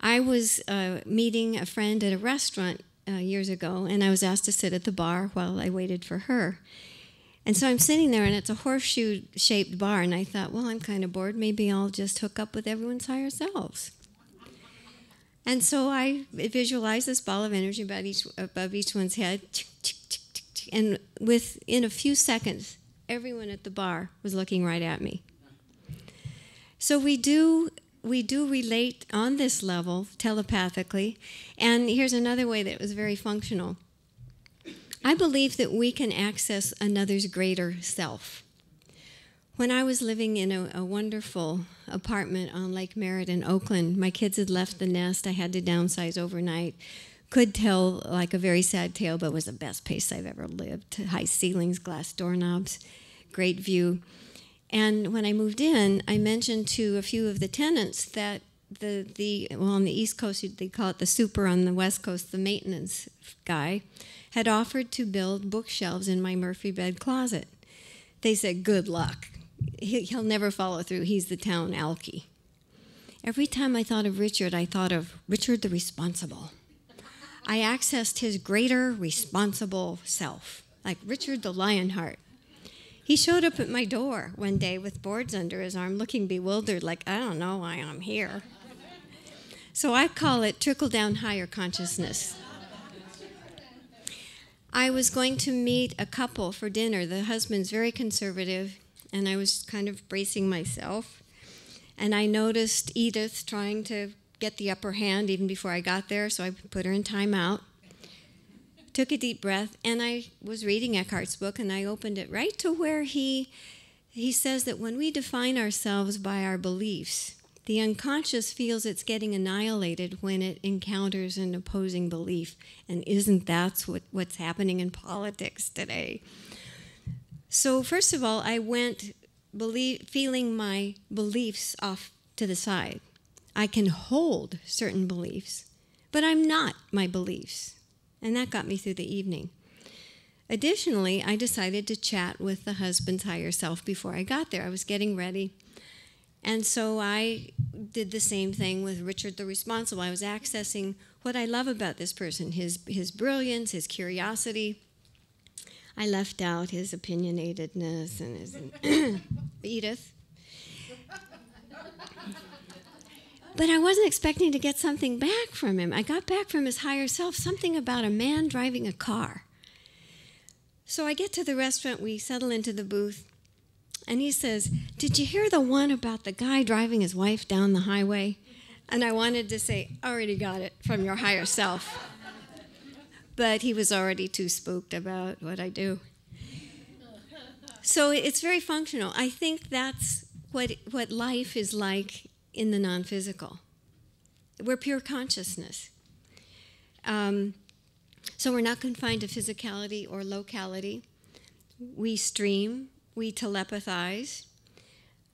I was meeting a friend at a restaurant years ago, and I was asked to sit at the bar while I waited for her. And so I'm sitting there, and it's a horseshoe-shaped bar, and I thought, well, I'm kind of bored. Maybe I'll just hook up with everyone's higher selves. And so I visualized this ball of energy above each one's head, and within a few seconds, everyone at the bar was looking right at me. So we do relate on this level telepathically, and here's another way that it was very functional. I believe that we can access another's greater self. When I was living in a wonderful apartment on Lake Merritt in Oakland, my kids had left the nest. I had to downsize overnight. Could tell like a very sad tale, but it was the best place I've ever lived. High ceilings, glass doorknobs, great view. And when I moved in, I mentioned to a few of the tenants that well, on the East Coast, they call it the super, on the West Coast, the maintenance guy, had offered to build bookshelves in my Murphy bed closet. They said, good luck. He'll never follow through. He's the town alky. Every time I thought of Richard, I thought of Richard the responsible. I accessed his greater responsible self, like Richard the Lionheart. He showed up at my door one day with boards under his arm, looking bewildered, like, I don't know why I'm here. So I call it trickle-down higher consciousness. I was going to meet a couple for dinner. The husband's very conservative, and I was kind of bracing myself. And I noticed Edith trying to get the upper hand even before I got there, so I put her in timeout. Took a deep breath, and I was reading Eckhart's book, and I opened it right to where he says that when we define ourselves by our beliefs, the unconscious feels it's getting annihilated when it encounters an opposing belief. And isn't that what's happening in politics today? So first of all, I went feeling my beliefs off to the side. I can hold certain beliefs, but I'm not my beliefs. And that got me through the evening. Additionally, I decided to chat with the husband's higher self before I got there. I was getting ready. And so I did the same thing with Richard the Responsible. I was accessing what I love about this person, his brilliance, his curiosity. I left out his opinionatedness and his Edith. But I wasn't expecting to get something back from him. I got back from his higher self, something about a man driving a car. So I get to the restaurant, we settle into the booth, and he says, did you hear the one about the guy driving his wife down the highway? And I wanted to say, already got it from your higher self. But he was already too spooked about what I do. So it's very functional. I think that's what life is like in the non-physical. We're pure consciousness. So we're not confined to physicality or locality. We stream, we telepathize.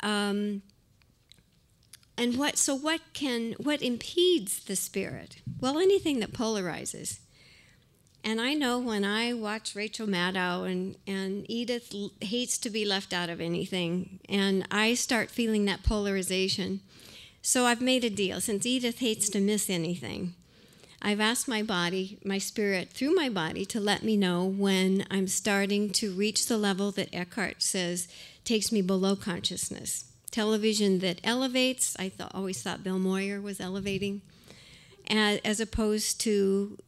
And what impedes the spirit? Well, anything that polarizes. And I know when I watch Rachel Maddow and Edith hates to be left out of anything, and I start feeling that polarization. So I've made a deal. Since Edith hates to miss anything, I've asked my body, my spirit, through my body to let me know when I'm starting to reach the level that Eckhart says takes me below consciousness. Television that elevates, always thought Bill Moyer was elevating, as opposed to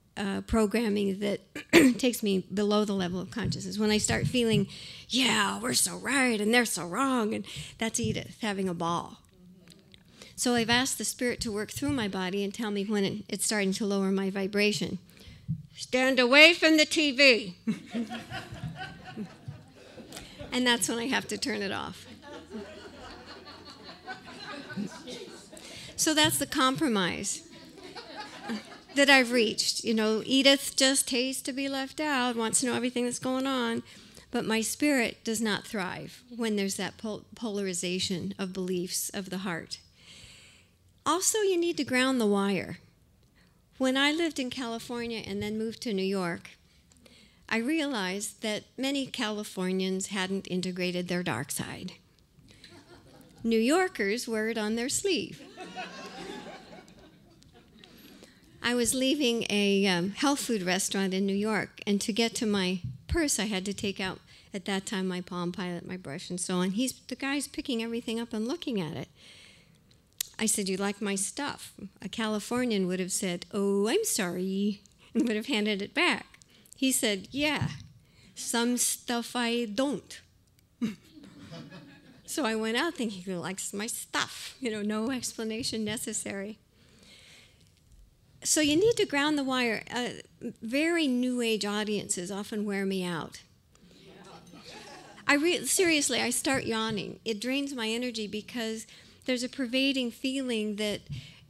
programming that takes me below the level of consciousness. When I start feeling, yeah, we're so right and they're so wrong, and that's Edith having a ball. So I've asked the spirit to work through my body and tell me when it's starting to lower my vibration. Stand away from the TV. And that's when I have to turn it off. So that's the compromise that I've reached. You know, Edith just hates to be left out, wants to know everything that's going on, but my spirit does not thrive when there's that polarization of beliefs of the heart. Also, you need to ground the wire. When I lived in California and then moved to New York, I realized that many Californians hadn't integrated their dark side. New Yorkers wear it on their sleeve. I was leaving a health food restaurant in New York, and to get to my purse, I had to take out, at that time, my Palm Pilot, my brush, and so on. The guy's picking everything up and looking at it. I said, "You like my stuff?" A Californian would have said, "Oh, I'm sorry," and would have handed it back. He said, "Yeah, some stuff I don't." So I went out thinking he likes my stuff, no explanation necessary. So you need to ground the wire. Very New Age audiences often wear me out. Seriously, I start yawning. It drains my energy because there's a pervading feeling that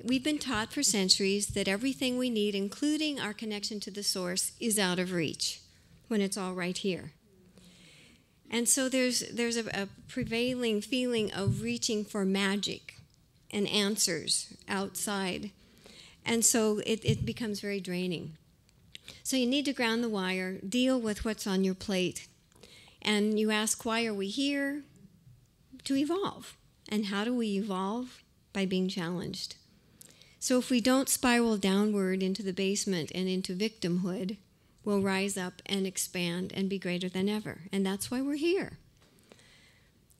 we've been taught for centuries that everything we need, including our connection to the source, is out of reach when it's all right here. And so there's a prevailing feeling of reaching for magic and answers outside. And so it becomes very draining. So you need to ground the wire, deal with what's on your plate. And you ask, why are we here? To evolve. And how do we evolve? By being challenged. So if we don't spiral downward into the basement and into victimhood, we'll rise up and expand and be greater than ever. And that's why we're here.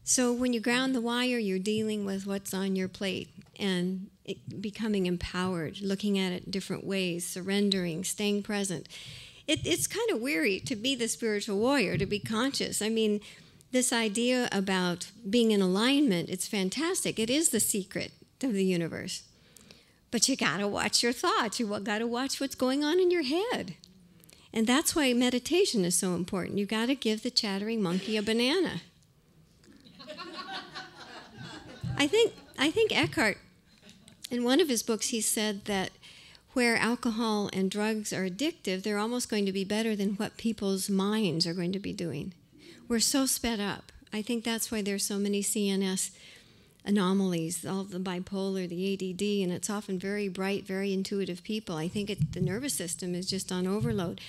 So when you ground the wire, you're dealing with what's on your plate and becoming empowered, looking at it different ways, surrendering, staying present. It's kind of weary to be the spiritual warrior, to be conscious. I mean, this idea about being in alignment, it's fantastic. It is the secret of the universe. But you got to watch your thoughts. You got to watch what's going on in your head. And that's why meditation is so important. You got to give the chattering monkey a banana. I think Eckhart, in one of his books, he said that where alcohol and drugs are addictive, they're almost going to be better than what people's minds are going to be doing. We're so sped up. I think that's why there's so many CNS anomalies, all the bipolar, the ADD, and it's often very bright, very intuitive people. I think the nervous system is just on overload.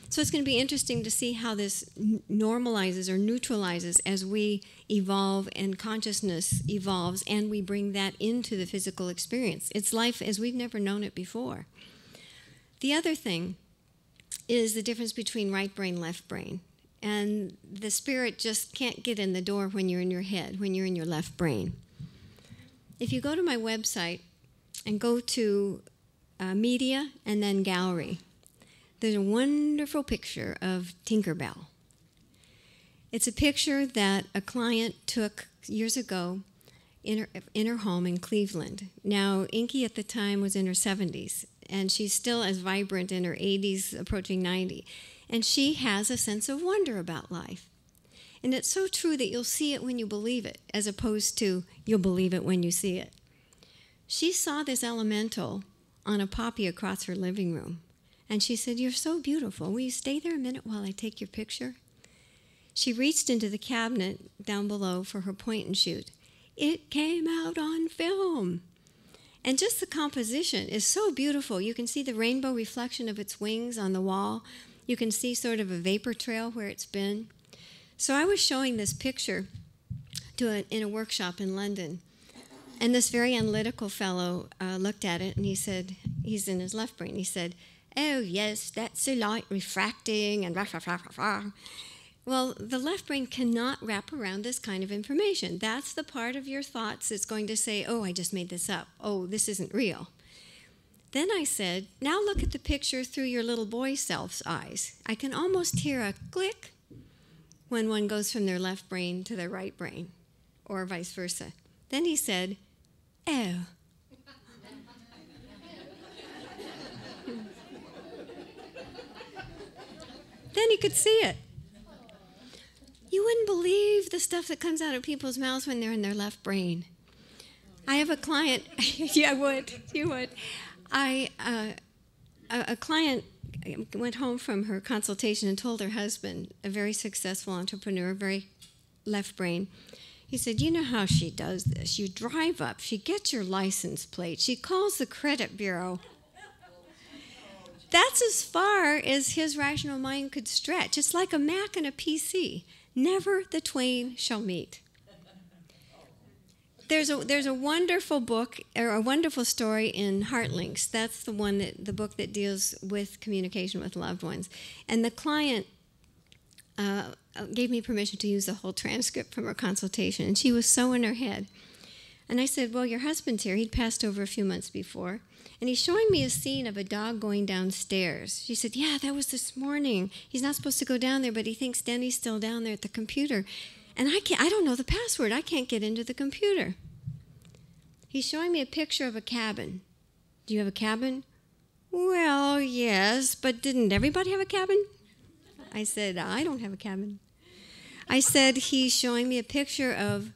So it's going to be interesting to see how this normalizes or neutralizes as we evolve and consciousness evolves and we bring that into the physical experience. It's life as we've never known it before. The other thing is the difference between right brain, left brain. And the spirit just can't get in the door when you're in your head, when you're in your left brain. If you go to my website and go to media and then gallery, there's a wonderful picture of Tinkerbell. It's a picture that a client took years ago in her home in Cleveland. Now, Inky at the time was in her 70s, and she's still as vibrant in her 80s, approaching 90. And she has a sense of wonder about life. And it's so true that you'll see it when you believe it, as opposed to you'll believe it when you see it. She saw this elemental on a poppy across her living room. And she said, "You're so beautiful. Will you stay there a minute while I take your picture?" She reached into the cabinet down below for her point and shoot. It came out on film. And just the composition is so beautiful. You can see the rainbow reflection of its wings on the wall. You can see sort of a vapor trail where it's been. So I was showing this picture in a workshop in London. And this very analytical fellow looked at it and he said, he's in his left brain, he said, "Oh, yes, that's the light refracting and rah, rah, rah, rah, rah." Well, the left brain cannot wrap around this kind of information. That's the part of your thoughts that's going to say, "Oh, I just made this up. Oh, this isn't real." Then I said, "Now look at the picture through your little boy self's eyes. I can almost hear a click when one goes from their left brain to their right brain, or vice versa." Then he said, "Oh." Then he could see it. You wouldn't believe the stuff that comes out of people's mouths when they're in their left brain. I have a client. Yeah, I would. You would. A client went home from her consultation and told her husband, a very successful entrepreneur, very left brain. He said, "You know how she does this. You drive up, she gets your license plate, she calls the credit bureau." That's as far as his rational mind could stretch. It's like a Mac and a PC. Never the twain shall meet. There's a wonderful book or a wonderful story in Heartlinks. That's the book that deals with communication with loved ones. And the client gave me permission to use the whole transcript from her consultation, and she was so in her head. And I said, well, your husband's here. He'd passed over a few months before. And he's showing me a scene of a dog going downstairs. She said, yeah, that was this morning. He's not supposed to go down there, but he thinks Denny's still down there at the computer. And I don't know the password. I can't get into the computer. He's showing me a picture of a cabin. Do you have a cabin? Well, yes, but didn't everybody have a cabin? I said, I don't have a cabin. I said, he's showing me a picture of,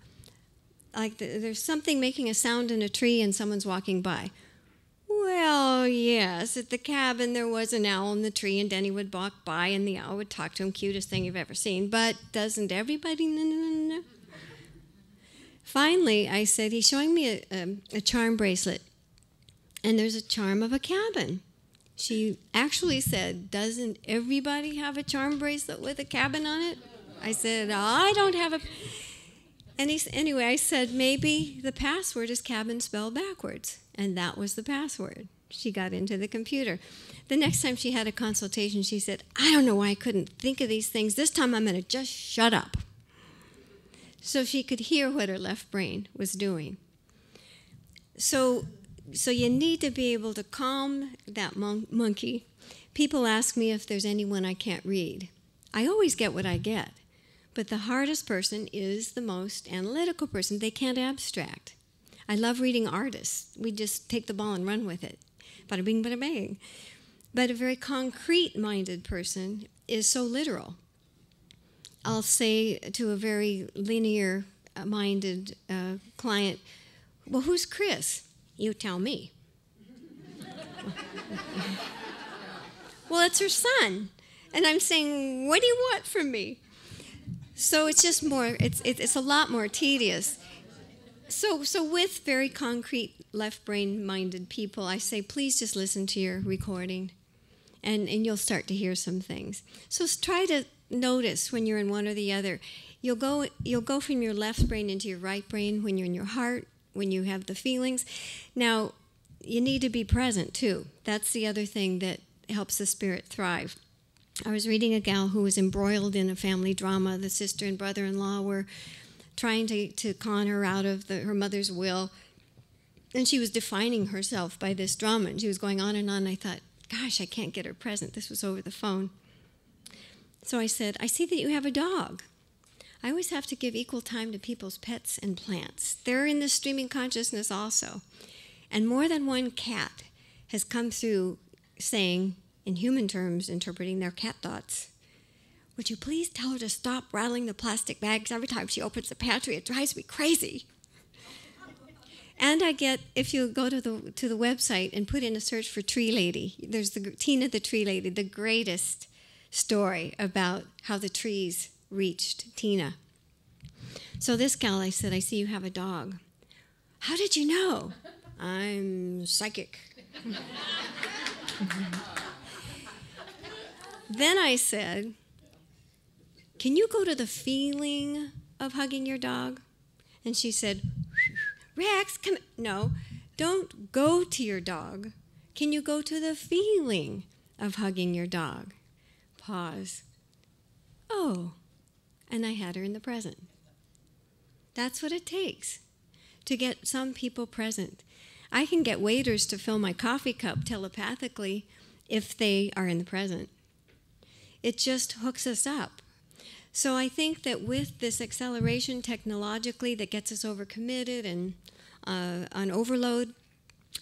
like, there's something making a sound in a tree and someone's walking by. Well, yes, at the cabin there was an owl in the tree, and Denny would walk by, and the owl would talk to him, cutest thing you've ever seen. But doesn't everybody? No. Finally, I said, he's showing me a charm bracelet, and there's a charm of a cabin. She actually said, doesn't everybody have a charm bracelet with a cabin on it? I said, I don't have a... And anyway, I said, maybe the password is cabin spelled backwards. And that was the password. She got into the computer. The next time she had a consultation, she said, I don't know why I couldn't think of these things. This time I'm going to just shut up. So she could hear what her left brain was doing. So you need to be able to calm that monkey. People ask me if there's anyone I can't read. I always get what I get. But the hardest person is the most analytical person. They can't abstract. I love reading artists. We just take the ball and run with it. Bada bing, bada bang. But a very concrete-minded person is so literal. I'll say to a very linear-minded client, well, who's Chris? You tell me. Well, it's her son. And I'm saying, what do you want from me? So it's just more, it's a lot more tedious. So with very concrete left brain minded people, I say, please just listen to your recording and you'll start to hear some things. So try to notice when you're in one or the other. You'll go from your left brain into your right brain when you're in your heart, when you have the feelings. Now, you need to be present too. That's the other thing that helps the spirit thrive. I was reading a gal who was embroiled in a family drama. The sister and brother-in-law were trying to con her out of her mother's will. And she was defining herself by this drama. And she was going on and on. I thought, gosh, I can't get her present. This was over the phone. So I said, I see that you have a dog. I always have to give equal time to people's pets and plants. They're in the streaming consciousness also. And more than one cat has come through saying, in human terms, interpreting their cat thoughts, would you please tell her to stop rattling the plastic bags every time she opens the pantry? It drives me crazy. And I get, if you go to the website and put in a search for Tree Lady, there's Tina the Tree Lady, the greatest story about how the trees reached Tina. So this gal, I said, I see you have a dog. How did you know? I'm psychic. Then I said, can you go to the feeling of hugging your dog? And she said, Rex, come. No, don't go to your dog. Can you go to the feeling of hugging your dog? Pause. Oh, and I had her in the present. That's what it takes to get some people present. I can get waiters to fill my coffee cup telepathically if they are in the present. It just hooks us up. So I think that with this acceleration technologically that gets us overcommitted and on overload,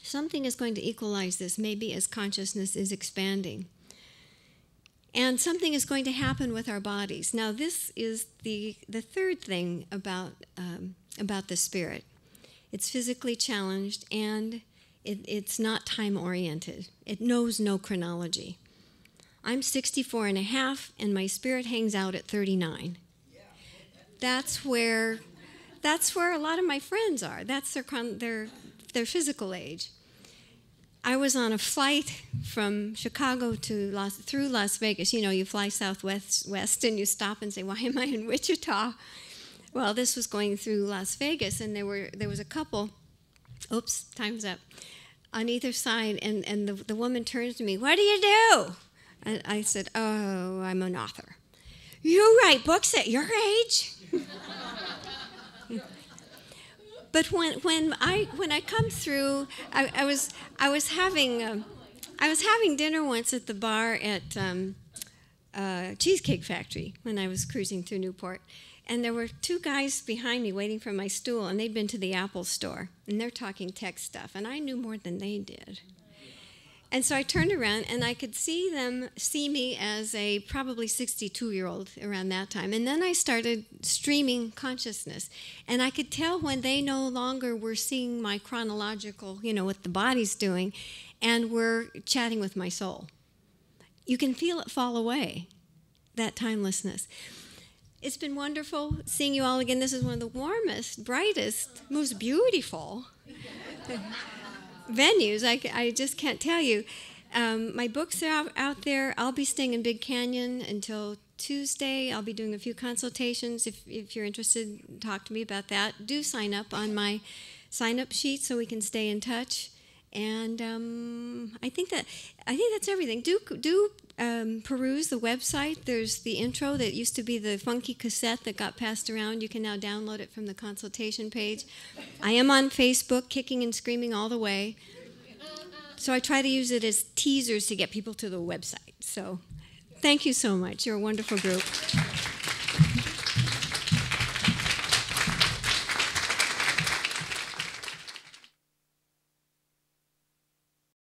something is going to equalize this, maybe as consciousness is expanding. And something is going to happen with our bodies. Now, this is the third thing about the spirit. It's physically challenged, and it's not time-oriented. It knows no chronology. I'm 64 and a half, and my spirit hangs out at 39. That's where a lot of my friends are. That's their physical age. I was on a flight from Chicago through Las Vegas. You know, you fly southwest and you stop and say, why am I in Wichita? Well, this was going through Las Vegas, and there was a couple. Oops, time's up. On either side, and the woman turns to me. What do you do? And I said, oh, I'm an author. You write books at your age? But when I come through, I was having dinner once at the bar at Cheesecake Factory when I was cruising through Newport, and there were two guys behind me waiting for my stool, and they'd been to the Apple store, and they're talking tech stuff, and I knew more than they did. And so I turned around, and I could see them see me as a probably 62-year-old around that time. And then I started streaming consciousness. And I could tell when they no longer were seeing my chronological, what the body's doing, and were chatting with my soul. You can feel it fall away, that timelessness. It's been wonderful seeing you all again. This is one of the warmest, brightest, most beautiful venues. I just can't tell you. My books are out there. I'll be staying in Big Canyon until Tuesday. I'll be doing a few consultations. If you're interested, talk to me about that. Do sign up on my sign-up sheet so we can stay in touch. And I think that's everything. Do peruse the website. There's the intro that used to be the funky cassette that got passed around. You can now download it from the consultation page. I am on Facebook, kicking and screaming all the way. So I try to use it as teasers to get people to the website. So thank you so much. You're a wonderful group.